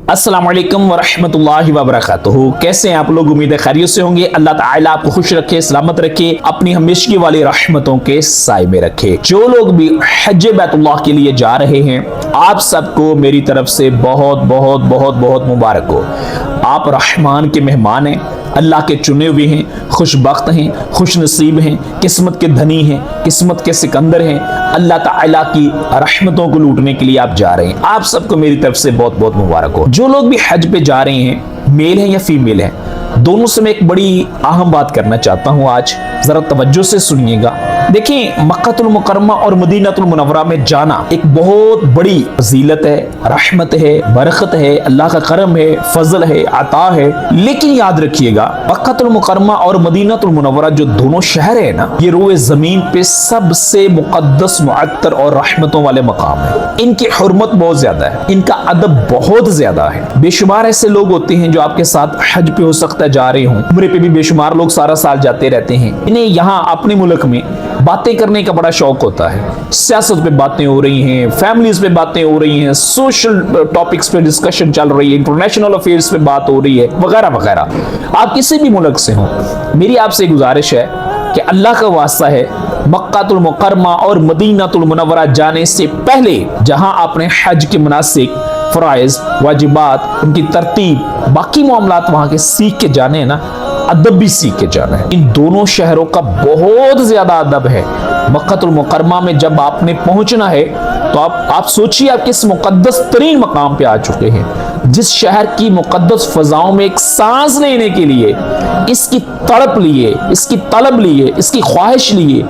अस्सलाम वालेकुम वरहमतुल्लाहि वबरकातुहू। कैसे हैं आप लोग? उम्मीद है खैरियत से होंगे। अल्लाह ताला आपको खुश रखे, सलामत रखे, अपनी हमेशगी वाली रहमतों के साए में रखे। जो लोग भी हज बैतुल्लाह के लिए जा रहे हैं, आप सबको मेरी तरफ से बहुत बहुत बहुत बहुत मुबारक हो। आप रहमान के मेहमान हैं, अल्लाह के चुने हुए हैं, खुशबख्त हैं, खुश नसीब हैं, किस्मत के धनी हैं, किस्मत के सिकंदर हैं। अल्लाह ताला की रहमतों को लूटने के लिए आप जा रहे हैं। आप सबको मेरी तरफ से बहुत बहुत मुबारक हो। जो लोग भी हज पे जा रहे हैं, मेल हैं या फीमेल हैं, दोनों से मैं एक बड़ी अहम बात करना चाहता हूं। आज जरा तवज्जो से सुनिएगा। देखिए, मक्कातुल मुकर्रमा और मदीनातुल मुनव्वरा में जाना एक बहुत बड़ी फजीलत है, रहमत है, बरकत है, अल्लाह का करम है, फजल है, अता है। लेकिन याद रखिएगा, मक्कातुल मुकर्रमा और मदीनातुल मुनव्वरा जो दोनों शहर है ना, ये रोए जमीन पे सबसे मुकद्दस, मुअत्तर और रहमतों वाले मकाम है। इनकी हुर्मत बहुत ज्यादा है, इनका अदब बहुत ज्यादा है। बेशुमार ऐसे लोग होते हैं जो आपके साथ हज पे हो सकता है जा रहे हों, उम्रे पे भी बेशुमार लोग सारा साल जाते रहते हैं। इन्हें यहाँ अपने मुल्क में बातें करने का बड़ा शौक होता है। सियासत पे बातें हो रही हैं, फैमिलीज पे बातें हो रही हैं, सोशल टॉपिक्स पे डिस्कशन चल रही है, इंटरनेशनल अफेयर्स पे बात हो रही है, वगैरह वगैरह। आप किसी भी मुल्क से हो, मेरी आपसे गुजारिश है कि अल्लाह का वास्ता है, मक्कातुल मुकर्रमा और मदीनातुल मुनव्वरा जाने से पहले जहां आपने हज के मुनासिक, फराइज, वाजिबात, उनकी तरतीब, बाकी मामलात वहां के सीख के जाने हैं ना, अदब भी सीख के जाना है। इन दोनों शहरों का बहुत ज्यादा अदब है। मक्कातुल मुकर्रमा में जब आपने पहुंचना है तो आप सोचिए, आप किस मुकद्दस तरीन मकाम पे आ चुके हैं, जिस शहर की मुकद्दस फजाओं में एक सांस लेने के लिए, इसकी तड़प लिए, इसकी तलब लिए, इसकी ख्वाहिश लिए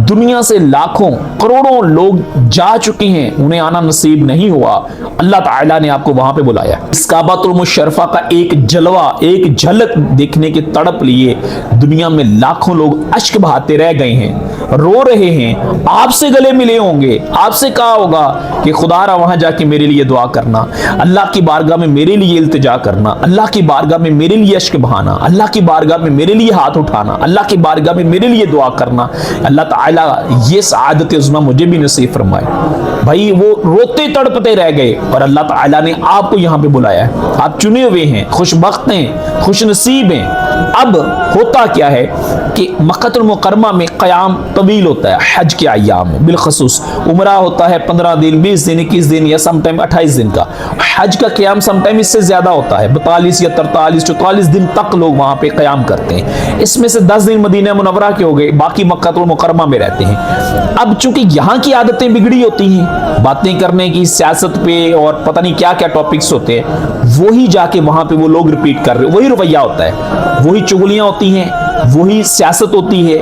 दुनिया से लाखों करोड़ों लोग जा चुके हैं, उन्हें आना नसीब नहीं हुआ। अल्लाह ताला ने आपको वहां पे बुलाया। इस काबातुल मुशर्रफा का एक जलवा, एक झलक देखने की तड़प लिए दुनिया में लाखों लोग अश्क बहाते रह गए हैं, रो रहे हैं, आपसे गले मिले होंगे, आपसे कहा होगा कि खुदारा वहां जाके मेरे लिए दुआ करना, अल्लाह की बारगाह में मेरे लिए इल्तिजा करना, अल्लाह की बारगाह में मेरे लिए अश्क बहाना, अल्लाह की बारगाह में मेरे लिए हाथ उठाना, अल्लाह की बारगाह में मेरे लिए दुआ करना। अल्लाह ताला ये सआदत उज़्मा मुझे भी नसीब फरमाए। भाई, वो रोते तड़पते रह गए और अल्लाह ताला ने आपको यहां पे बुलाया है। आप चुने हुए हैं, खुशबख्त हैं, खुश नसीब हैं। अब होता क्या है कि मक्कातुल मुकर्रमा में क़याम तवील होता है हज के अय्याम में, बिलखसूस उम्रा होता है 15 दिन, 20 दिन, 21 दिन या समटाइम 28 दिन का। हज का क़याम समटाइम इससे ज्यादा होता है, 42 या 43, 44 दिन तक लोग वहां पे क़याम करते हैं। इसमें से 10 दिन मदीना मुनव्वरा के हो गए, बाकी मक्कातुल मुकर्रमा में रहते हैं। अब चूंकि यहाँ की आदतें बिगड़ी होती हैं, बातें करने की, सियासत पे और पता नहीं क्या क्या टॉपिक्स होते हैं, वही जाके वहां पे वो लोग रिपीट कर रहे, वही रवैया होता है, वही चुगलियां होती हैं, वही सियासत होती है,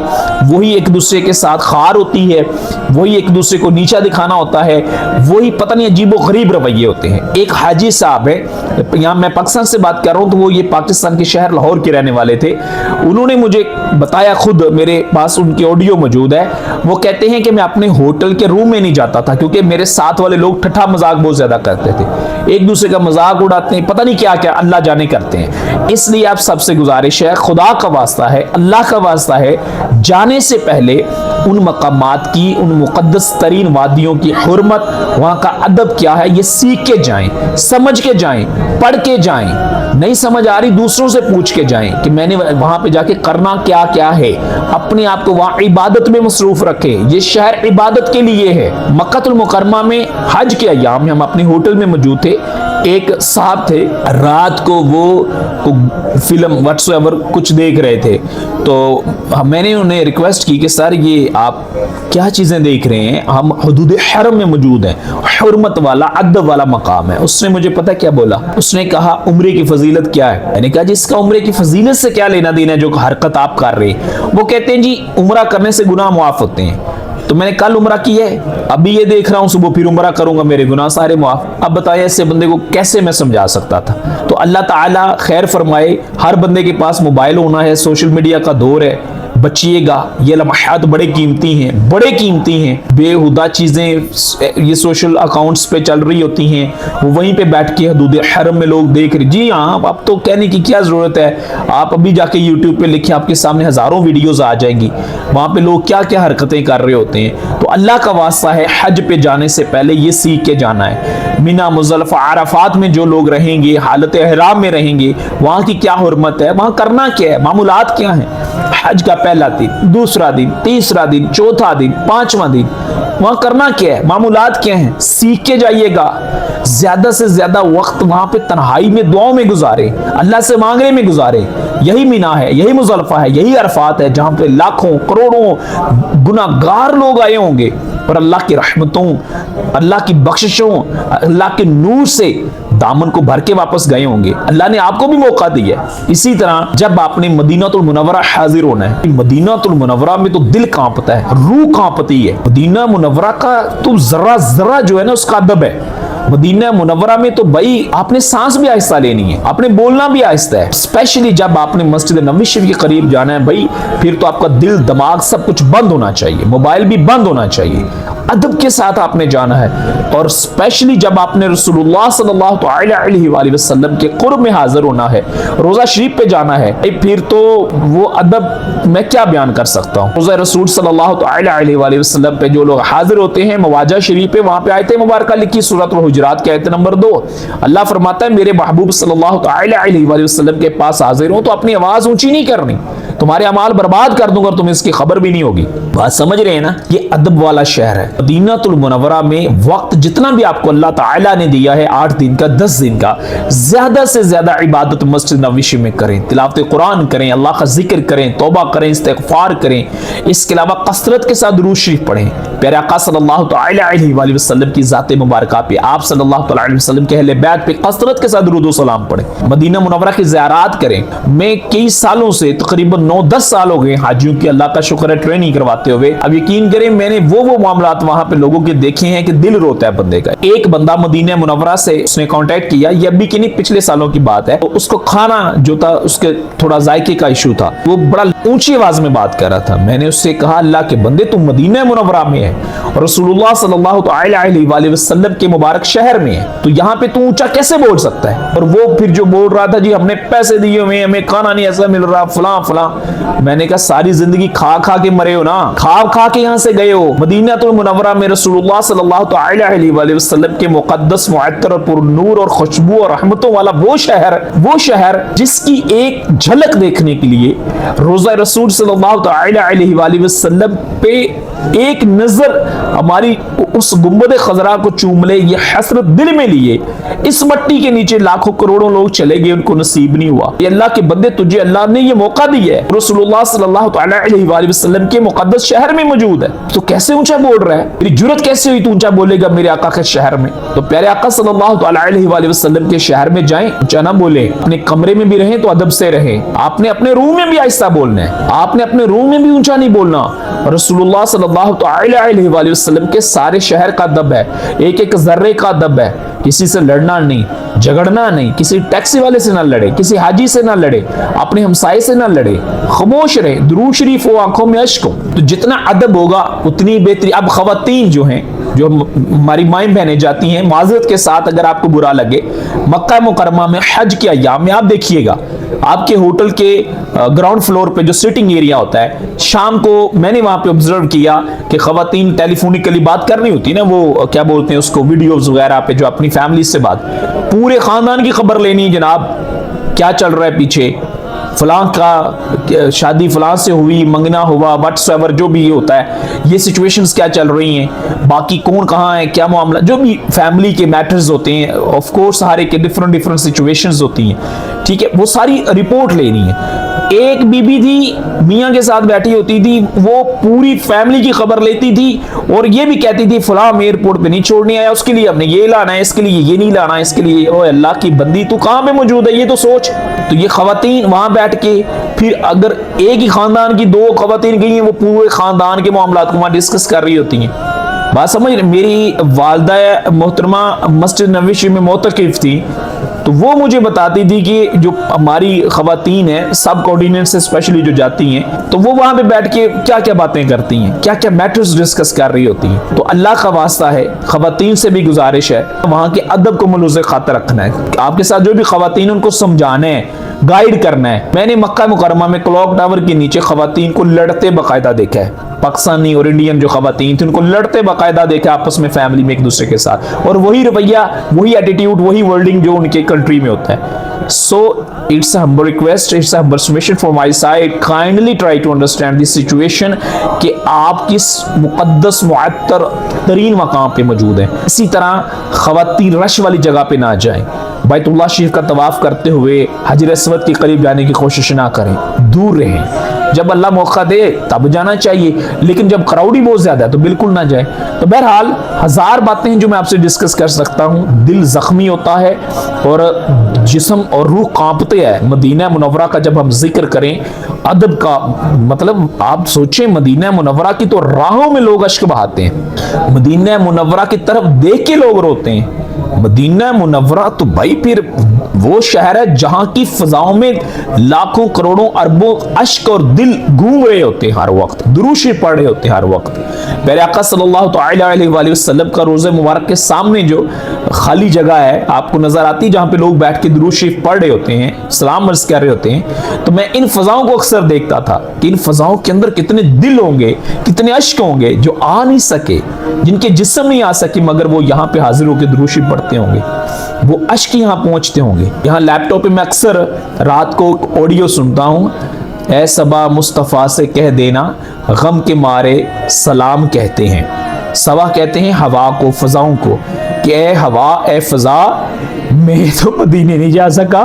वही एक दूसरे के साथ खार होती है, वही एक दूसरे को नीचा दिखाना होता है, वही पता नहीं अजीबो गरीब रवैये होते हैं। एक हाजी साहब है, यहाँ मैं पाकिस्तान से बात कर रहा हूँ, तो वो ये पाकिस्तान के शहर लाहौर के रहने वाले थे। उन्होंने मुझे बताया, खुद मेरे पास उनकी ऑडियो मौजूद है। वो कहते हैं कि मैं अपने होटल के रूम में नहीं जाता था क्योंकि मेरे साथ वाले लोग ठट्ठा मजाक बहुत ज्यादा करते थे, एक दूसरे का मजाक उड़ाते हैं, पता नहीं क्या क्या अल्लाह जाने करते हैं। इसलिए आप सबसे गुजारिश है, खुदा का वास्ता है, अल्लाह का वास्ता है, जाने से पहले उन मकामात की, उन मुकद्दस तरीन वादियों की हुर्मत, वहां का अदब क्या है, ये सीख के जाएं, समझ के जाएं, पढ़ के जाएं। नहीं समझ आ रही, दूसरों से पूछ के जाएं कि मैंने वहां पे जाके करना क्या क्या है। अपने आप को वहां इबादत में मसरूफ रखें, ये शहर इबादत के लिए है। मक्कातुल मुकर्रमा में हज के अय्याम में हम अपने होटल में मौजूद थे। एक साहब थे, रात को वो फिल्म व्हाट्सएवर कुछ देख रहे थे, तो मैंने उन्हें रिक्वेस्ट की कि सर ये आप क्या चीजें देख रहे हैं, हम हुदूद हरम में मौजूद हैं, हुर्मत वाला, अदब वाला मकाम है। उसने मुझे पता क्या बोला, उसने कहा उम्रे की फजीलत क्या है। मैंने कहा जिसका उम्रे की फजीलत से क्या लेना देना है, जो हरकत आप कर रहे हैं। वो कहते हैं जी उम्रा करने से गुनाह मुआफ होते हैं। तो मैंने कल उम्रा की है, अभी ये देख रहा हूं, सुबह फिर उम्रा करूंगा, मेरे गुनाह सारे माफ। अब बताया ऐसे बंदे को कैसे मैं समझा सकता था। तो अल्लाह ताला खैर फरमाए, हर बंदे के पास मोबाइल होना है, सोशल मीडिया का दौर है, बचिएगा। ये लम्हात बड़े कीमती हैं, बड़े कीमती हैं। बेहुदा चीज़ें ये सोशल अकाउंट्स पे चल रही होती हैं, वो वहीं पे बैठ के हदूद हरम में लोग देख रहे। जी हाँ, अब तो कहने की क्या ज़रूरत है, आप अभी जाके यूट्यूब पे लिखिए, आपके सामने हज़ारों वीडियोस आ जाएंगी, वहाँ पे लोग क्या क्या हरकतें कर रहे होते हैं। तो अल्लाह का वास्ता है, हज पे जाने से पहले ये सीख के जाना है। मिना, मुज़ल्लफ़ा, अराफात में जो लोग रहेंगे, हालत एहराम में रहेंगे, वहाँ की क्या हुर्मत है, वहाँ करना क्या है, मामूलात क्या है। हज का पहला दिन, दूसरा दिन, तीसरा दिन, चौथा दिन, पांचवा दिन, वहां करना क्या है, मामूलात क्या है, सीख के जाइएगा। ज्यादा से ज्यादा वक्त वहां पे तन्हाई में, दुआओं में गुजारे, अल्लाह से मांगने में गुजारे। यही मिना है, यही मुज़ल्लफ़ा है, यही अरफात है जहां पे लाखों करोड़ों गुनाहगार लोग आए होंगे और अल्लाह की रहमतों, अल्लाह की बख्शिशों, अल्लाह के नूर से दामन को भर के वापस गए होंगे। अल्लाह ने आपको भी मौका दिया है। इसी तरह जब आपने मदीनातुल मुनव्वरा हाजिर होना है, मदीनातुल मुनव्वरा में तो दिल कांपता है, रूह कांपती है। मदीना मुनव्वरा का तो जरा जरा जो है ना, उसका अदब है। मदीना मुनव्वरा में तो भाई आपने सांस भी आहिस्ता लेनी है, आपने बोलना भी आहिस्ता है। स्पेशली जब आपने मस्जिद नबवी शरीफ के करीब जाना है भाई, फिर तो आपका दिल, दिमाग सब कुछ बंद होना चाहिए, मोबाइल भी बंद होना चाहिए। अदब के साथ आपने जाना है। और स्पेशली जब आपने रसूलुल्लाह सल्लल्लाहु अलैहि वसल्लम के कुर्ब में हाजिर होना है, रोजा शरीफ पे जाना है, फिर तो वो अदब मैं क्या बयान कर सकता हूँ। रोजा रसूल सल्लल्लाहु अलैहि वसल्लम पे जो लोग हाजिर होते हैं, मवाजा शरीफ पे, वहां पे आयत मुबारक लिखी सूरत हुजुरात की आयत नंबर 2, अल्लाह फरमाता है मेरे महबूब सल्लल्लाहु अलैहि वसल्लम के पास हाजिर हो तो अपनी आवाज ऊंची नहीं करनी, तुम्हारे अमाल बर्बाद कर दूंगा, तुम्हें इसकी खबर भी नहीं होगी। बात समझ रहे हैं ना, ये अदब वाला शहर है। मदीनातुल मुनव्वरा में वक्त जितना भी आपको अल्लाह ताला ने दिया है, 8 दिन का, 10 दिन का, ज्यादा से ज्यादा इबादत मस्जिद नबवी में करें, तिलावत कुरान करें, अल्लाह का जिक्र करें, तौबा करें, इस्तिग़फ़ार करें। इसके अलावा कसरत के साथ दुरूद शरीफ पढ़ें। प्यारे आका सल्लल्लाहु अलैहि वसल्लम की ज़ात मुबारका पे, आप सल्लल्लाहु अलैहि वसल्लम के अहले बैत पे कसरत के साथ दुरूद व सलाम पढ़ें। मदीना मुनव्वरा की ज़ियारत करें। मैं कई सालों से, तकरीबन 9-10 साल हो गए हाजियों की, अल्लाह का शुक्र है, ट्रेनिंग करवाते हुए। अब यकीन करें, मैंने वो मामलात वहां पे लोगों के देखे हैं कि दिल रोता है बंदे का। एक बंदा मदीना मुनव्वरा से उसने कांटेक्ट किया, ये अभी की नहीं, पिछले सालों की बात है। तो उसको खाना जो था, उसके थोड़ा जायके का इशू था, वो बड़ा ऊंची आवाज में बात कर रहा था। मैंने उससे कहा, अल्लाह के बंदे, तुम मदीना मुनव्वरा में है और रसूलुल्लाह सल्लल्लाहु अलैहि वसल्लम के मुबारक शहर में है, तो यहाँ पे तू ऊंचा कैसे बोल सकता है। और वो फिर जो बोल रहा था, जी हमने पैसे दिए हुए, हमें खाना नहीं ऐसा मिल रहा, फला फला। मैंने कहा, सारी जिंदगी खा खा के मरे हो ना, खा खा के यहाँ से गए हो। मदीनातुल मुनव्वरा में रसूलुल्लाह सल्लल्लाहु अलैहि वसल्लम के मुक़द्दस, मुअत्तर और पुरनूर और खुशबू और रहमतों वाला वो शहर जिसकी एक झलक देखने के लिए रोज़ा रसूल सल्लल्लाहु अलैहि वसल्लम पे एक नजर हमारी उस गुंबद खजरा को चूम ले, ये हसरत दिल में लिए। इस मट्टी के नीचे लाखों करोड़ों लोग चले गए, उनको नसीब नहीं हुआ। ये अल्लाह के बंदे, तुझे अल्लाह ने ये मौका दिया है, रसूलुल्लाह सल्लल्लाहु अलैहि वसल्लम के मुक़द्दस शहर में मौजूद है, तो कैसे ऊंचा बोल रहा है? तेरी जुर्रत कैसे हुई तू ऊंचा बोलेगा मेरे आका के शहर में? तो प्यारे आका सल्लल्लाहु अलैहि वसल्लम के शहर में जाएं, ऊंचा ना बोले। अपने कमरे में भी रहें तो अदब से रहें। आपने अपने रूम में भी आहिस्ता बोलना है, आपने अपने रूम में भी ऊंचा नहीं बोलना। रसूलुल्लाह सल्लल्लाहु अलैहि वसल्लम के सारे शहर का अदब है, एक एक जर्रे का अदब है। किसी से लड़ना नहीं, झगड़ना नहीं, किसी टैक्सी वाले से ना लड़े, किसी हाजी से ना लड़े, अपने हमसाये से ना लड़े, खामोश रहे, दुरूद शरीफ हो, आंखों में अश्क हो। तो जितना अदब होगा उतनी बेहतरी। अब खवातीन जो हैं, जो हमारी माएं बहनें जाती हैं, माजरत के साथ अगर आपको बुरा लगे, मक्का मुकरमा में हज के अय्याम में आप देखिएगा, आपके होटल के ग्राउंड फ्लोर पे जो सिटिंग एरिया होता है, शाम को मैंने वहां पे ऑब्जर्व किया कि खवातीन टेलीफोनिकली बात करनी होती है ना, वो क्या बोलते हैं उसको, वीडियोस वगैरह पे, जो अपनी फैमिली से बात, पूरे खानदान की खबर लेनी है, जनाब क्या चल रहा है पीछे, फलां का शादी फलां से हुई, मंगना हुआ, व्हाट्सएवर जो भी होता है, ये सिचुएशंस क्या चल रही हैं, बाकी कौन कहाँ है, क्या मामला, जो भी फैमिली के मैटर्स होते हैं, ऑफ कोर्स हर एक के डिफरेंट सिचुएशंस होती हैं, ठीक है, वो सारी रिपोर्ट लेनी है। एक बीबी थी, मियाँ के साथ बैठी होती थी, वो पूरी फैमिली की खबर लेती थी और ये भी कहती थी फलां एयरपोर्ट पे नहीं छोड़ने आया, उसके लिए हमने ये लाना है, इसके लिए ये नहीं लाना है, इसके लिए। ओ अल्लाह की बंदी, तू कहाँ पे मौजूद है ये तो सोच। तो ये खवातीन वहां बैठ के, फिर अगर एक ही खानदान की 2 खवातीन गई हैं, वो पूरे खानदान के मामलात को वहां डिस्कस कर रही होती हैं। बात समझ रहे? मेरी वालदा मोहतरमा मस्जिद नबवी में मोतकिफ थी, तो वो मुझे बताती थी कि जो हमारी खवातीन है सब कॉन्टिनेंट से स्पेशली जो जाती हैं, तो वो वहां पे बैठ के क्या क्या बातें करती हैं, क्या क्या मैटर्स डिस्कस कर रही होती हैं। तो अल्लाह का वास्ता है, खवातीन से भी गुजारिश है वहां के अदब को मलूज़े खातर रखना है। आपके साथ जो भी खवातीन उनको समझाना है, गाइड करना है। मैंने मक्का मुकरमा में क्लॉक टावर के नीचे खवातीन को लड़ते बाकायदा देखा है। पाकिस्तानी और इंडियन जो खवातीन थी उनको लड़ते बाकायदा देखा आपस में, फैमिली में एक दूसरे के साथ, और वही रवैया, वही एटीट्यूड, वही वर्डिंग जो उनके कंट्री में होता है। So it's a humble request, it's a humble submission from my side. Kindly try to understand this situation कि आप किस मुकद्दस मुअत्तर तरीन मकाम पे मौजूद हैं। इसी तरह खवातीन रश वाली जगह पे ना जाएं। बैतुल्लाह शरीफ का तवाफ करते हुए हजर अस्वद के करीब जाने की कोशिश ना करें, दूर रहें। जब अल्लाह मौका दे तब जाना चाहिए, लेकिन जब क्राउडी बहुत ज्यादा है तो बिल्कुल ना जाए। तो बहरहाल हजार बातें हैं जो मैं आपसे डिस्कस कर सकता हूँ। दिल जख्मी होता है और जिस्म और रूह कांपते हैं मदीना मुनव्वरा का जब हम जिक्र करें अदब का। मतलब आप सोचें, मदीना मुनव्वरा की तो राहों में लोग अश्क बहाते हैं, मदीना मुनव्वरा की तरफ देख के लोग रोते हैं। मदीना मुनव्वरा तो भाई फिर वो शहर है जहां की फजाओं में लाखों करोड़ों अरबों अश्क और दिल घूम रहे होते हैं, हर वक्त दुरूद शरीफ पढ़ रहे होते हैं हर वक्त। प्यारे आका सल्लल्लाहु अलैहि वसल्लम का रोज़े मुबारक के सामने जो खाली जगह है आपको नजर आती है, जहां पे लोग बैठ के दुरूद शरीफ पढ़ रहे होते हैं, सलाम अर्ज कर रहे होते हैं। तो मैं इन फजाओं को अक्सर देखता था कि इन फजाओं के अंदर कितने दिल होंगे, कितने अश्क होंगे जो आ नहीं सके, जिनके जिस्म नहीं आ सके, मगर वो यहाँ पे हाजिर होकर दुरूद शरीफ पढ़ते होंगे, वो अश्क यहाँ पहुंचते होंगे। यहाँ लैपटॉप पे मैं अक्सर रात को ऑडियो सुनता हूँ, ऐ सबा मुस्तफ़ा से कह देना गम के मारे सलाम कहते हैं। सबा कहते हैं हवा को, फजाओं को, कि ए हवा, ए फजा, मैं तो मदीने नहीं जा सका,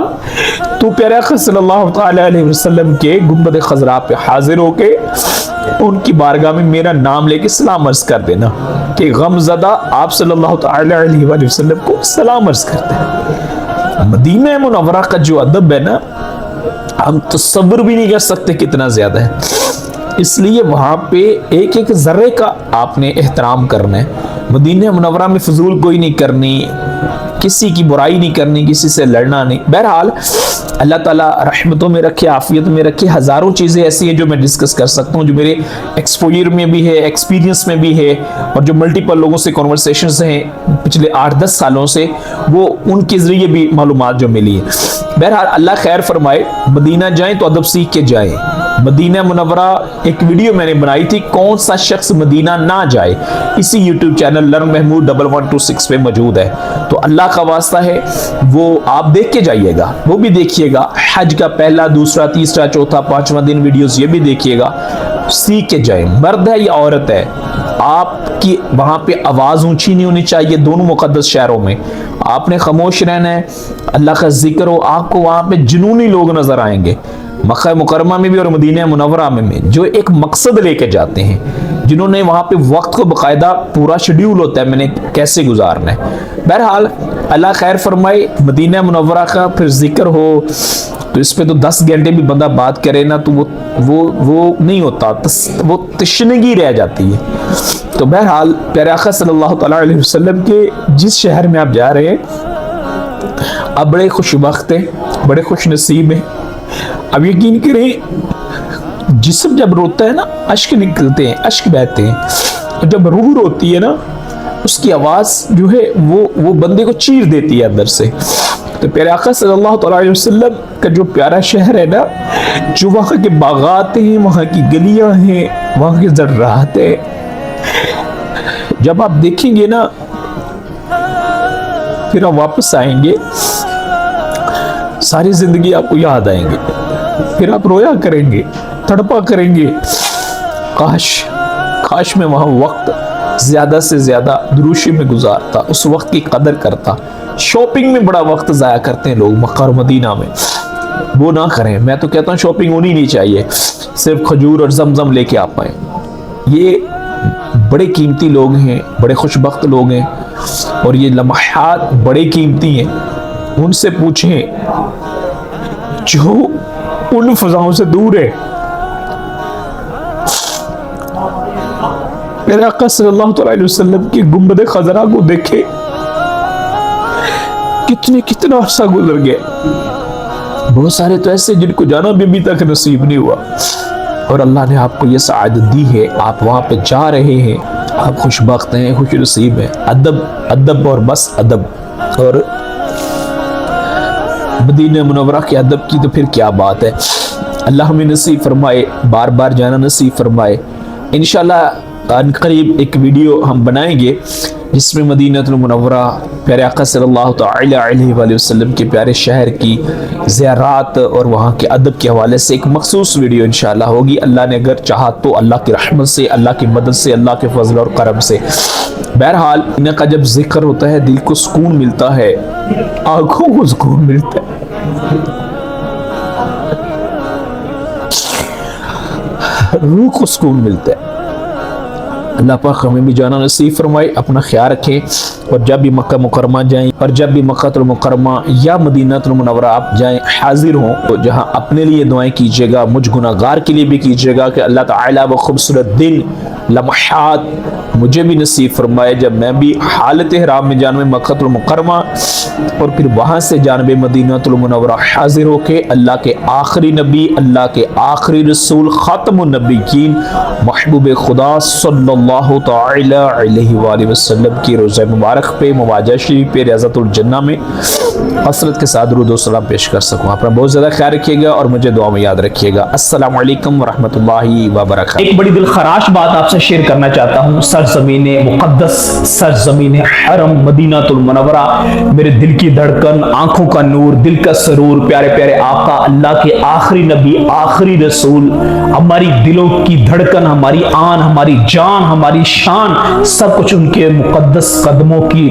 तो प्यारे आका सल्लल्लाहु अलैहि वसल्लम के गुंबद खजरा पे हाजिर होके उनकी बारगाह में मेरा नाम लेके सलाम अर्ज कर देना कि गमज़दा आप सल्लल्लाहु अलैहि वसल्लम को सलाम अर्ज करते हैं। मदीना मुनव्वरा का जो अदब है ना, हम तसव्वुर भी नहीं कर सकते कितना ज्यादा है। इसलिए वहां पे एक एक जर्रे का आपने एहतराम करना है। मदीना मुनव्वरा में फजूल कोई नहीं करनी, किसी की बुराई नहीं करनी, किसी से लड़ना नहीं। बहरहाल अल्लाह ताला रहमतों में रखे, आफियत में रखे। हजारों चीज़ें ऐसी हैं जो मैं डिस्कस कर सकता हूँ, जो मेरे एक्सपोजर में भी है, एक्सपीरियंस में भी है, और जो मल्टीपल लोगों से कॉन्वर्सेशंस हैं पिछले 8-10 सालों से, वो उनके ज़रिए भी मालूमात जो मिली है। बहरहाल अल्लाह खैर फरमाए। मदीना जाएं तो अदब सीख के जाएं। मदीना मुनव्वरा एक वीडियो मैंने बनाई थी, कौन सा शख्स मदीना ना जाए, इसी यूट्यूब चैनल लर्न महमूद 1126 पे मौजूद है। तो अल्लाह का वास्ता है वो आप देख के जाइएगा, वो भी देखिएगा। हज का पहला, दूसरा, तीसरा, चौथा, 5वां दिन वीडियोस ये भी देखिएगा, सीख के जाए। मर्द है या औरत है, आपकी वहां पे आवाज ऊंची नहीं होनी चाहिए। दोनों मुकद्दस शहरों में आपने खामोश रहना है, अल्लाह का जिक्र हो। आपको वहां पे जुनूनी लोग नजर आएंगे, मक्का मुकरमा में भी और मदीना मुनव्वरा में, जो एक मकसद लेके जाते हैं, जिन्होंने वहां पे वक्त को बाकायदा पूरा शेड्यूल होता है मैंने कैसे गुजारना है। बहरहाल अल्लाह खैर फरमाए। मदीना मुनव्वरा का फिर जिक्र हो तो इस पे तो 10 घंटे भी बंदा बात करे ना तो वो नहीं होता, वो तशनगी रह जाती है। तो बहरहाल प्यारे आका सल्लल्लाहु अलैहि वसल्लम के जिस शहर में आप जा रहे हैं, आप बड़े खुशबख्त हैं, बड़े खुश नसीब हैं। अब यकीन करें, जिस्म जब रोता है ना, अश्क निकलते हैं, अश्क बहते हैं। जब रूह रोती है ना, उसकी आवाज जो है वो बंदे को चीर देती है अंदर से। तो प्यारे आका सल्लल्लाहु अलैहि वसल्लम का जो प्यारा शहर है ना, जो वहाँ के बागात हैं, वहाँ की गलियां हैं, वहाँ के ज़र्रात हैं, जब आप देखेंगे ना फिर आप वापस आएंगे, सारी जिंदगी आपको याद आएंगे, फिर आप रोया करेंगे, तड़पा करेंगे, काश मैं वहां वक्त ज्यादा से ज्यादा दुरूशी में गुजारता, उस वक्त की कदर करता। शॉपिंग में बड़ा वक्त जाया करते हैं लोग मक्का और मदीना में, वो ना करें। मैं तो कहता हूँ शॉपिंग होनी नहीं चाहिए, सिर्फ खजूर और जमजम लेके आ पाए। ये बड़े कीमती लोग हैं, बड़े खुशबख्त लोग हैं, और ये लम्हात बड़े कीमती हैं। उनसे पूछें जो उन फजाओं से दूर है। मेरे आका सल्लल्लाहु अलैहि वसल्लम की गुंबद खजरा को देखे, कितना अर्सा गुजर गया। बहुत सारे तो ऐसे जिनको जाना भी अभी तक नसीब नहीं हुआ, और अल्लाह ने आपको ये सआदत दी है, आप वहाँ पे जा रहे हैं, आप खुशबख्त हैं, खुश नसीब हैं। अदब अदब और बस अदब। और मदीना मुनव्वरा के अदब की तो फिर क्या बात है। अल्लाह हमें नसीब फरमाए, बार बार जाना नसीब फरमाए। इंशाल्लाह करीब एक वीडियो हम बनाएंगे जिसमें मदीनतुल मुनव्वरा, प्यारे आका सल्लल्लाहु अलैहि वसल्लम के प्यारे शहर की ज़ियारत और वहाँ के अदब के हवाले से एक मखसूस वीडियो इंशाल्लाह होगी। अल्लाह ने अगर चाहा तो, अल्लाह की रहमत से, अल्लाह की मदद से, अल्लाह के फजल और करम से। बहरहाल इनका जब जिक्र होता है दिल को सुकून मिलता है, आंखों को सुकून मिलता है, रूह को सुकून मिलता है। अल्लाह पाक हमें भी जाना नसीब फरमाए। अपना ख्याल रखें, और जब भी मक्का मुकरमा जाएं, और जब भी मक्कातुल मुकरमा या मदीनातुल मुनव्वरा आप जाएं, हाजिर हों तो जहां अपने लिए दुआएं कीजिएगा, मुझ गुनाहगार के लिए भी कीजिएगा कि अल्लाह ताला वो खूबसूरत दिन लम्हात मुझे भी नसीब फरमाए जब मैं भी हालत हराम में जानब मक्कातुल मुकरमा और फिर वहां से जानब मदीनातुल मुनव्वरा हाजिर होके अल्लाह के आखिरी नबी, अल्लाह के आखिरी रसूल, खातमुन नबिय्यीन, महबूब खुदा सल्लल्लाहु तआला अलैहि वसल्लम की रोज़ा मुबारक पे, मुवाजा शरीफ पे, रियाज़तुल जन्नह में हसरत के साथ दुरूद और सलाम पेश कर सकूं। अपना बहुत ज़्यादा ख्याल रखिएगा और मुझे दुआ में याद रखिएगा। अस्सलामु अलैकुम वरहमतुल्लाहि वबरकातुहू। एक बड़ी दिल खराश बात आपसे शेयर करना चाहता हूँ। सरजमीने मुक़द्दस, सरजमीने हरम मदीनातुल मुनव्वरा, मेरे दिल की धड़कन, आंखों का नूर, दिल का सरूर, प्यारे प्यारे आका, अल्लाह के आखिरी नबी, आखिरी रसूल, हमारी दिलों की धड़कन, हमारी आन, हमारी जान, हमारी शान, सब कुछ उनके मुक़द्दस कदमों की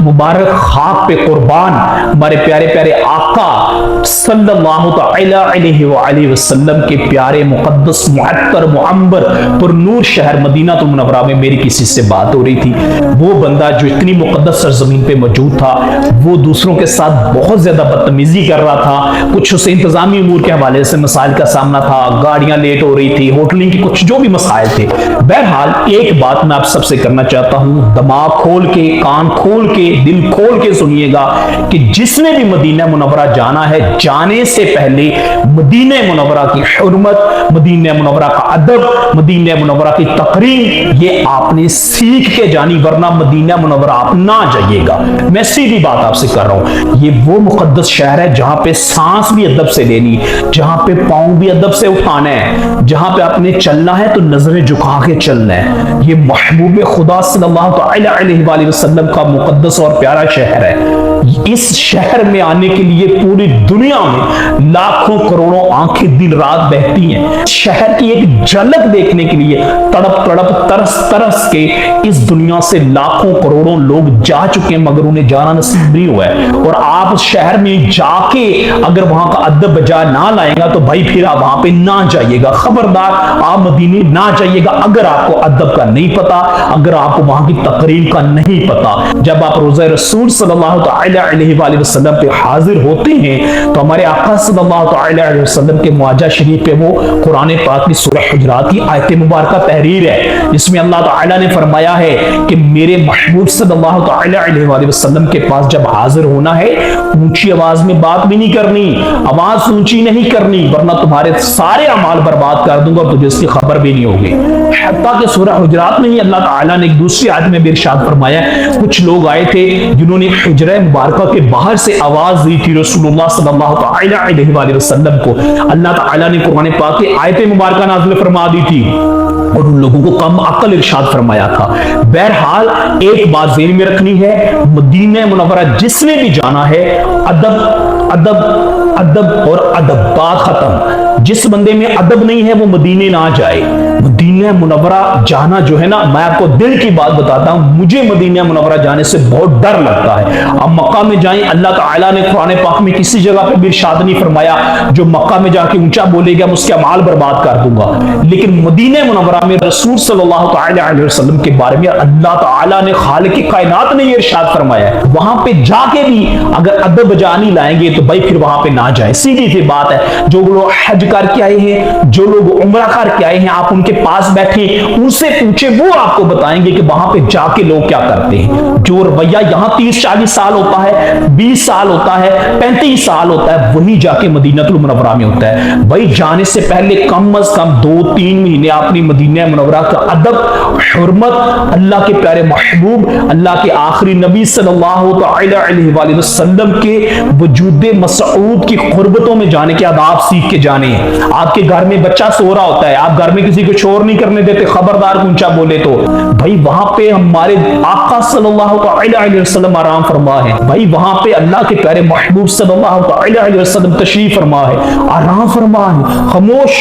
मुबारक खाक पे कुर्बान। हमारे प्यारे प्यारे आका सल्लल्लाहु अलैहि वसल्लम के प्यारे मुक़द्दस मुअत्तर मुअम्बर पुरनूर शहर मदीनातुल मुनव्वरा में मेरी किसी से बात हो रही थी। वो बंदा जो इतनी मुक़द्दस सरजमीन पे मौजूद था, वो दूसरों के साथ बहुत ज्यादा बदतमीजी कर रहा था। कुछ उसे इंतजामी अमूर के हवाले से मसाइल का सामना था, गाड़ियां लेट हो रही थी, होटलिंग की कुछ जो भी मसाइल थे। बहरहाल एक बात मैं आप सबसे करना चाहता हूं, दिमाग खोल के, कान खोल के, दिल खोल के सुनिएगा कि जिसने भी मदीना मुनव्वरा जाना है, जाने से पहले मदीना मुनव्वरा की हुर्मत, मदीना मुनव्वरा का अदब, मदीना मुनव्वरा की तकरीम, ये आपने सीख के जानी, वरना मदीना मुनव्वरा आप ना जाइएगा। मैं सीधी बात आपसे कर रहा हूं। ये वो मुकद्दस शहर है जहां पे सांस भी अदब से लेनी, जहां पे पांव भी अदब से उठाना है, जहां पे आपने चलना है तो नजरें झुका के चलना है। ये महबूब खुदा सल्लल्लाहु अलैहि वसल्लम का मुकद्दस और प्यारा शहर है। इस शहर में आने के लिए पूरी दुनिया में लाखों करोड़ों आंखें दिन रात बहती हैं। शहर की एक झलक देखने के लिए तड़प तड़प तरस तरस के इस दुनिया से लाखों करोड़ों लोग जा चुके हैं, मगर उन्हें जाना नसीब नहीं हुआ है। और आप शहर में जाके अगर वहां का अदब बजा ना लाएगा तो भाई फिर आप वहां पे ना जाइएगा। खबरदार, आप मदीने ना जाइएगा अगर आपको अदब का नहीं पता, अगर आपको वहां की तकरीम का नहीं पता। जब आप रोज़ा रसूल सल्लल्लाहु अलैहि वसल्लम पे हाजिर होते हैं तो हमारे आका सल्लल्लाहु अलैहि वसल्लम के मुआजा शरीफ पे वो कुरान पाक की सूरह हुजरात की आयत मुबारका तहरीर है, जिसमें अल्लाह ताला ने फरमाया है कि मेरे महबूब सल्लल्लाहु अलैहि वसल्लम के पास जब हाजिर होना है, ऊंची आवाज में बात भी नहीं करनी, आवाज ऊंची नहीं करनी, वरना तुम्हारे सारे अमाल बर्बाद कर दूंगा और तुझे इसकी खबर भी नहीं होगी। हत्ता कि सूरह हुजरात में ही अल्लाह ताला ने एक दूसरी आयत में भी इरशाद फरमाया, कुछ लोग आए थे जिन्होंने हुजरा मुबारका के बाहर से आवाज दी थी रसूलुल्लाह सल्लल्लाहु अलैहि वसल्लम को। अल्लाह ताला ने कुरान पाक की आयत मुबारका नाज़िल फरमा दी थी और उन लोगों को कम अकल इरशाद फरमाया था। बहरहाल एक बात ज़हन में रखनी है, मदीना मुनव्वरा जिसने भी जाना है, अदब अदब अदब और अदब, बात खत्म। जिस बंदे में अदब नहीं है वो मदीने ना जाए। मदीना मुनव्वरा जाना जो है ना, मैं आपको दिल की बात बताता हूं, मुझे मदीना मुनव्वरा जाने से बहुत डर लगता है। अब मक्का में जाएं, अल्लाह ताला ने कुरान पाक में किसी जगह पे भी इरशाद नहीं फरमाया जो मक्का में जाके ऊंचा बोलेगा मैं उसके अमाल बर्बाद कर दूंगा। लेकिन मदीना मुनव्वरा में रसूल सल्लल्लाहु अलैहि वसल्लम के बारे में अल्लाह ताला ने, खालिक कायनात ने ये इरशाद फरमाया है, वहां पे जाके भी अगर अदब बजा नहीं लाएंगे तो भाई फिर वहां पे ना जाए। सीधी सी बात है। जो लोग हज करके आए हैं, जो लोग उम्रा करके आए हैं, आप उनके उनके पास बैठे, उनसे पूछे, वो आपको बताएंगे कि वहां पे जाके लोग क्या करते हैं। जो रवैया यहां 30-40 साल होता है, 20 साल होता है, 35 साल होता है, वही जाके मदीनतुल मुनव्वरा में होता है। भाई जाने से पहले कम अज कम 2-3 महीने अपनी मदीना मुनव्वरा का अदब, हुर्मत, अल्लाह के प्यारे महबूब, अल्लाह के आखिरी नबी सल्लल्लाहु अलैहि वसल्लम के वजूद मसऊद की कुर्बतों में जाने के आदाब सीख के जाने हैं। आपके घर में बच्चा सो रहा होता है, आप घर में किसी को शोर नहीं करने देते, खबरदार ऊंचा बोले तो। भाई वहां पे हमारे आका सल्लल्लाहु अलैहि वसल्लम आराम फरमा है। भाई वहां पे अल्लाह के प्यारे महबूब सल्लल्लाहु अलैहि वसल्लम तशरीफ फरमा है, आराम फरमा है, खामोश।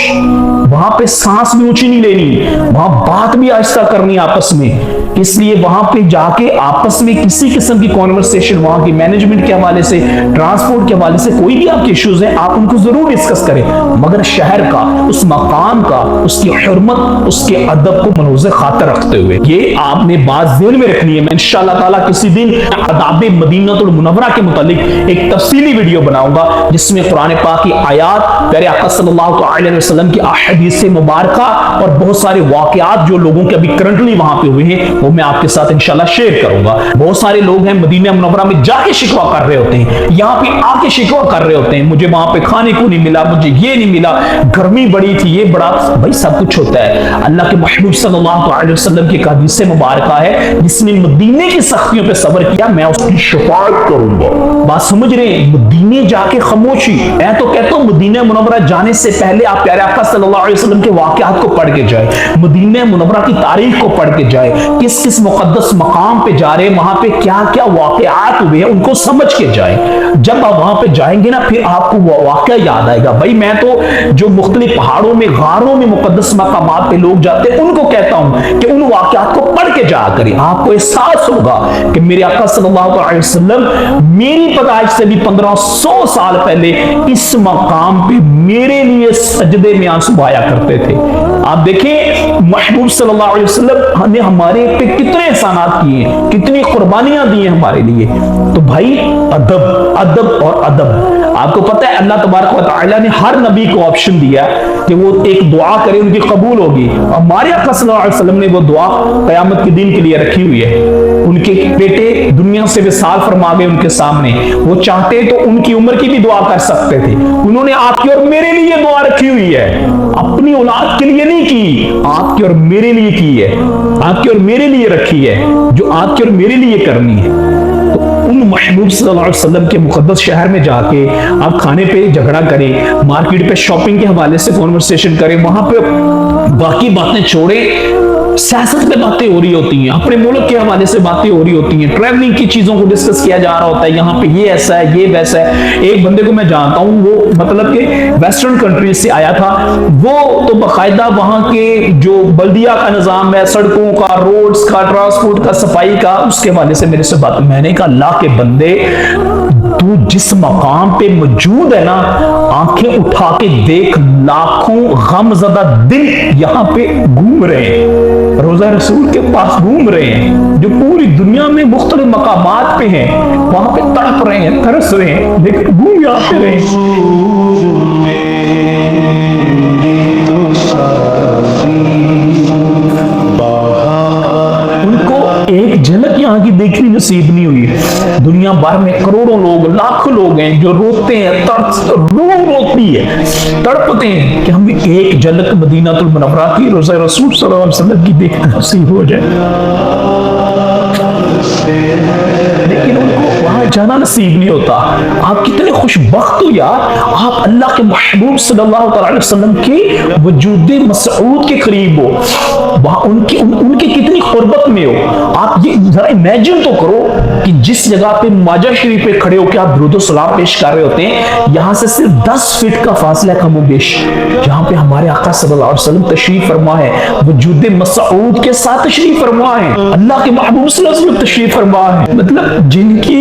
वहां पे सांस भी ऊंची नहीं लेनी, वहां बात भी आहिस्ता करनी आपस में। इसलिए वहां पे जाके आपस में किसी किस्म की कॉन्वर्सेशन, वहां की मैनेजमेंट के हवाले से, ट्रांसपोर्ट के हवाले से, कोई भी आपके इश्यूज हैं, आप उनको जरूर डिस्कस करें, मगर शहर का, उस मकाम का, उसकी हुर्मत, उसके अदब को मनोज़े खातर रखते हुए। ये आपने बात ज़हन में रखनी है। मैं इंशाअल्लाह ताला किसी दिन आदाब मदीनतुल मुनव्वरा के मुतालिक एक तफसीली वीडियो बनाऊंगा, जिसमें कुरान पाक की आयात, प्यारे आका सल्लल्लाहु अलैहि वसल्लम की अहदीस मुबारका और बहुत सारे वाकयात जो लोगों के अभी करंटली वहां पे हुए हैं, वो मैं आपके साथ इंशाल्लाह शेयर करूंगा। बहुत सारे लोग हैं मदीना मुनव्वरा में जाके शिकवा कर रहे होते हैं, यहाँ पे आके शिकवा कर रहे होते हैं, मुझे वहां पे खाने को नहीं मिला, मुझे ये नहीं मिला, गर्मी बड़ी थी, ये बड़ा। भाई सब कुछ होता है। अल्लाह के महबूब सल्लल्लाहु अलैहि वसल्लम की हदीस मुबारका है, जिसने मदीने की सख्तियों पे सब्र किया, मैं उसकी शफाअत करूंगा। बात समझ रहे हैं? मदीने जाके खामोशी। मैं तो कहता हूं मदीना मुनव्वरा जाने से पहले आप प्यारे आका सल्लल्लाहु अलैहि वसल्लम के वाकयात को पढ़ के जाए, मदीना मुनव्वरा की तारीख को पढ़ के जाए, किस किस मुकद्दस मकाम पे जा रहे हैं, वहां पे क्या क्या वाकयात हुए हैं, उनको समझ के जाए। जब आप वहां पे जाएंगे ना, फिर आपको वो वाकया याद आएगा। भाई मैं तो जो मुख्तलिफ पहाड़ों में, गारों में मुकद्दस मकामात पे लोग जाते हैं, उनको कहता हूं कि उन वाकयात को पढ़ के जा करें। आपको एहसास होगा कि मेरे आका सल्लल्लाहु अलैहि वसल्लम मेरी पैदाइश से भी 1500 साल पहले इस मकाम पे मेरे लिए सजदे में आंसू बहाया करते थे। आप देखें महबूब सल्लल्लाहु अलैहि वसल्लम ने हमारे पे कितने एहसानात किए, कितनी कुर्बानियां दी हैं हमारे लिए। तो भाई अदब, अदब और अदब। आपको पता है अल्लाह तबारक व तआला ने हर नबी को ऑप्शन दिया कि वो एक दुआ करे, उनकी कबूल होगी। हमारे आका सल्लल्लाहु अलैहि वसल्लम ने वो दुआ क़यामत के दिन के लिए रखी हुई है। उनके बेटे दुनिया से विसाल फरमा गए उनके सामने, वो चाहते तो उनकी उम्र की भी दुआ कर सकते थे। उन्होंने आपकी और मेरे लिए दुआ रखी हुई है, अपनी औलाद के लिए नहीं की, आपकी और मेरे लिए की है, आपकी और मेरे लिए रखी है, जो आपकी और मेरे लिए करनी है। तो उन महबूब सल्लल्लाहु अलैहि वसल्लम के मुकद्दस शहर में जाके आप खाने पे झगड़ा करें, मार्केट पे शॉपिंग के हवाले से कॉन्वर्सेशन करें, वहां पे बाकी बातें छोड़ें, सियासत पे बातें हो रही होती हैं, अपने मुल्क के हवाले से बातें हो रही होती हैं, ट्रैवलिंग की चीजों को डिस्कस किया जा रहा होता है, यहाँ पे ये ऐसा है, ये वैसा है। एक बंदे को मैं जानता हूँ, वो मतलब कि वेस्टर्न कंट्रीज से आया था, वो तो बाकायदा वहाँ के जो बल्दिया का निज़ाम है, सड़कों का, रोड्स का, ट्रांसपोर्ट का, सफाई का, उसके हवाले से मेरे से बात। मैंने कहा अल्लाह के बंदे, तू जिस मकाम पे मौजूद है ना, आंखें उठा के देख, लाखों गमज़दा दिल यहाँ पे घूम रहे हैं, रोजा रसूल के पास घूम रहे हैं, जो पूरी दुनिया में मुख्तलिफ मकामात पे हैं, वहां पे तड़प रहे हैं, तरस रहे हैं, लेकिन घूम आते रहे एक झलक यहाँ की देखनी नसीब नहीं हुई। दुनिया भर में करोड़ों लोग, लाखों लोग हैं जो रोते हैं, रोती है, तड़पते हैं कि हम एक झलक मदीनातुल मुनव्वरा की, रोज़ा रसूल सल्लल्लाहु अलैहि वसल्लम की देखना नसीब हो जाए, लेकिन उनको वहां जाना नसीब नहीं होता। आप कितने खुशबख्त हो यार, आप अल्लाह के महबूब सल्लल्लाहु अलैहि वसल्लम के वजूद मसऊद के करीब हो, वहां उनके कितनी कुर्बत में हो। आप ये जरा इमेजिन तो करो कि जिस जगह पे माजा शरीफ पे खड़े होकर आप दुरूद और सलाम पेश कर रहे होते हैं, यहां से सिर्फ 10 फीट का फासला कमोबेश, जहां पे हमारे आका सल्लल्लाहु अलैहि वसल्लम तशरीफ फरमा है, वजूद मसऊद के साथ तशरीफ फरमा है, अल्लाह के महबूब सल्लल्लाहु अलैहि वसल्लम तशरीफ फरमा है। मतलब जिनकी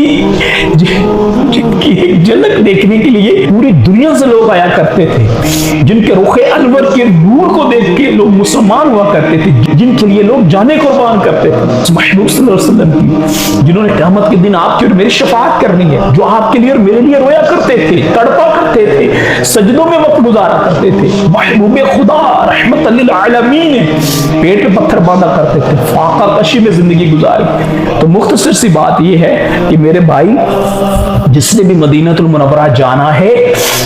एक झलक देखने के लिए पूरी दुनिया से लोग आया करते थे, जिनके रुखे अनवर के नूर को देख के लोग मुसलमान हुआ करते थे, जिनके लिए लोग जाने कुर्बान करते थे, महबूब सल्लल्लाहु अलैहि वसल्लम की, जिन्होंने क़यामत के दिन आपकी और मेरी शफाअत करनी है, जो आपके लिए और मेरे लिए रोया करते तरसते थे, तड़पा करते थे, सजदों में वक्त गुजारा करते थे। महबूब खुदा रहमत लिल आलमीन पेट पे पत्थर बांधा करते थे, फाका कशी में जिंदगी गुजारी। तो मुख्तसर सी बात यह है कि मेरे भाई, जिसने भी मदीनतुल मुनव्वरा जाना है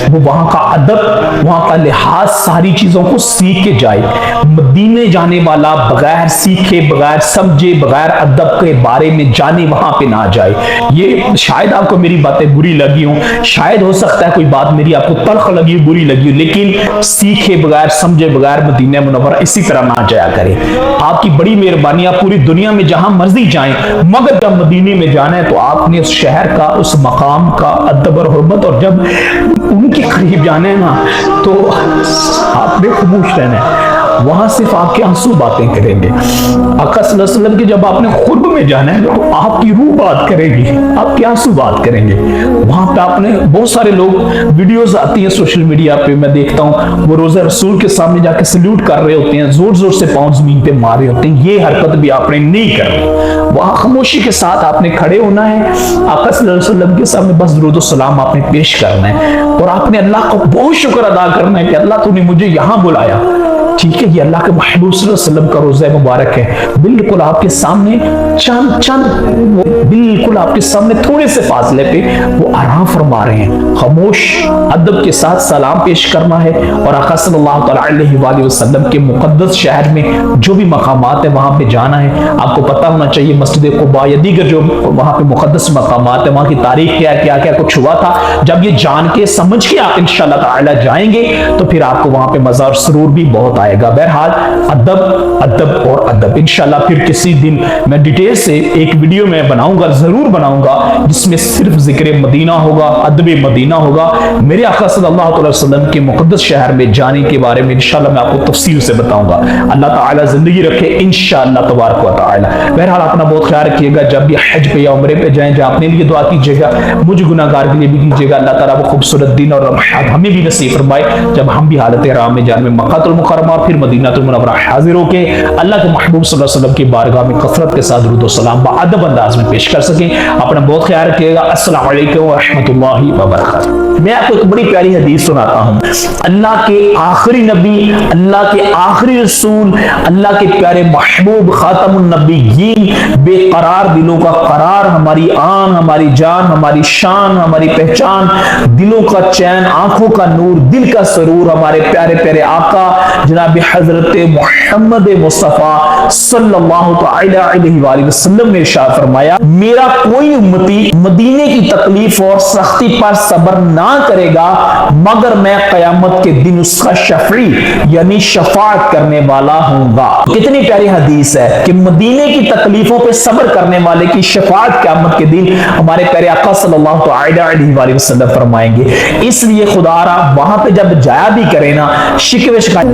वो वहां का अदब, वहां का लिहाज, सारी चीजों को सीख के जाए। मदीने जाने वाला बगैर सीखे, बगैर समझे, बगैर अदब के बारे में जाने वहां पे ना जाए। ये शायद आपको मेरी बातें बुरी लगी हो, शायद हो सकता है कोई बात मेरी आपको तल्ख लगी, बुरी लगी हो, लेकिन सीखे बगैर, समझे बगैर मदीना मुनव्वरा इसी तरह ना जाया करें। आपकी बड़ी मेहरबानी, आप पूरी दुनिया में जहां मर्जी जाएं, मगर जब मदीने में जाना है तो आपने उस शहर का, उस मकाम का अदब और हुर्मत, और जब उनके करीब जाना है ना तो आपने खामोश रहना है। वहां सिर्फ आपके आंसू बातें करेंगे। आका सल्लल्लाहु अलैहि वसल्लम की जब आपने खुर्ब में जाना है तो आपकी रूह बात करेगी, आपके आंसू बात करेंगे। वहां पे आपने, बहुत सारे लोग, वीडियोस आती हैं सोशल मीडिया पे, मैं देखता हूँ, वो रोजा रसूल के सामने जाके सल्यूट कर रहे होते हैं, जोर जोर से पांव जमीन पे मार रहे होते हैं। ये हरकत भी आपने नहीं करनी। वहां खामोशी के साथ आपने खड़े होना है, आका सल्लल्लाहु अलैहि वसल्लम के सामने बस दुरूद और सलाम आपने पेश करना है, और आपने अल्लाह को बहुत शुक्र अदा करना है कि अल्लाह तूने मुझे यहां बुलाया। ठीक है, ये अल्लाह के महबूब सल्लल्लाहु अलैहि वसल्लम का रोज़ा मुबारक है, बिल्कुल आपके सामने चंद बिल्कुल आपके सामने थोड़े से फासले पे वो आराम फरमा रहे हैं। खामोश अदब के साथ सलाम पेश करना है, और आका सल्लल्लाहु अलैहि वसल्लम के मुकद्दस शहर में जो भी मकामात है वहां पे जाना है। आपको पता होना चाहिए मस्जिद कुबा या दीगर जो वहां पे मुकद्दस मकामात है, वहां की तारीख क्या क्या क्या कुछ हुआ था। जब ये जान के समझ के आप इंशाअल्लाह ताला जाएंगे तो फिर आपको वहां पे मजा और सुरूर भी बहुत आएगा। बहरहाल अदब, अदब और अदब। इंशाल्लाह फिर किसी दिन मैं डिटेल से एक वीडियो में बनाऊंगा, जरूर बनाऊंगा, जिसमें सिर्फ जिक्र मदीना होगा, अदब मदीना होगा, मेरे आका सल्लल्लाहु अलैहि वसल्लम के मुकद्दस शहर में जाने के बारे में इंशाल्लाह मैं आपको तफसील से बताऊंगा। अल्लाह ताला जिंदगी रखे इंशाअल्लाह तबारक व तआला। बहरहाल अपना बहुत ख्याल रखिएगा, जब भी हज पे या उम्रे पे जाएं, जहाँ अपने लिए दुआ कीजिएगा, मुझ गुनाहगार के लिए भी कीजिएगा। अल्लाह ताला वो खूबसूरत दिन और लम्हात हमें भी नसीब फरमाए जब हम भी हालत हराम में जान में मक्कातुल मुकर्रमा फिर मदीनातुल मुनव्वरा हाजिर होके अल्लाह के महबूब सल्लल्लाहु अलैहि वसल्लम की बारगाह में कसरत के साथ दुरूद और सलाम बाअदब अंदाज में पेश कर सकें। अपना बहुत ख्याल रखिएगा। अस्सलामु अलैकुम व रहमतुल्लाहि व बरकातहू। मैं आपको एक बड़ी प्यारी हदीस सुनाता हूँ। अल्लाह के आखिरी नबी, अल्लाह के आखिरी रसूल, अल्लाह के प्यारे महबूब खातमुन नबिय्यीन, बेकरार दिलों का करार, हमारी आन, हमारी जान, हमारी शान, हमारी पहचान, दिलों का चैन, आंखों का नूर, दिल का सरूर, हमारे प्यारे प्यारे आका जनाब हजरत मोहम्मद मुस्तफा सल्लल्लाहु अलैहि वसल्लम ने इरशाद फरमाया, मेरा कोई उम्मती मदीने की तकलीफ और सख्ती पर सब्र ना करेगा मगर मैं कयामत के दिन उसका शफी यानी शफाअत करने वाला हूंगा। कितनी प्यारी हदीस है कि मदीने की तकलीफों पे सब्र करने वाले की शफाअत क़यामत के दिन हमारे प्यारे आका सल्लल्लाहु अलैहि वसल्लम फरमाएंगे। इसलिए खुदारा वहां पे जब जाया भी करे ना, शिकवे शिकायत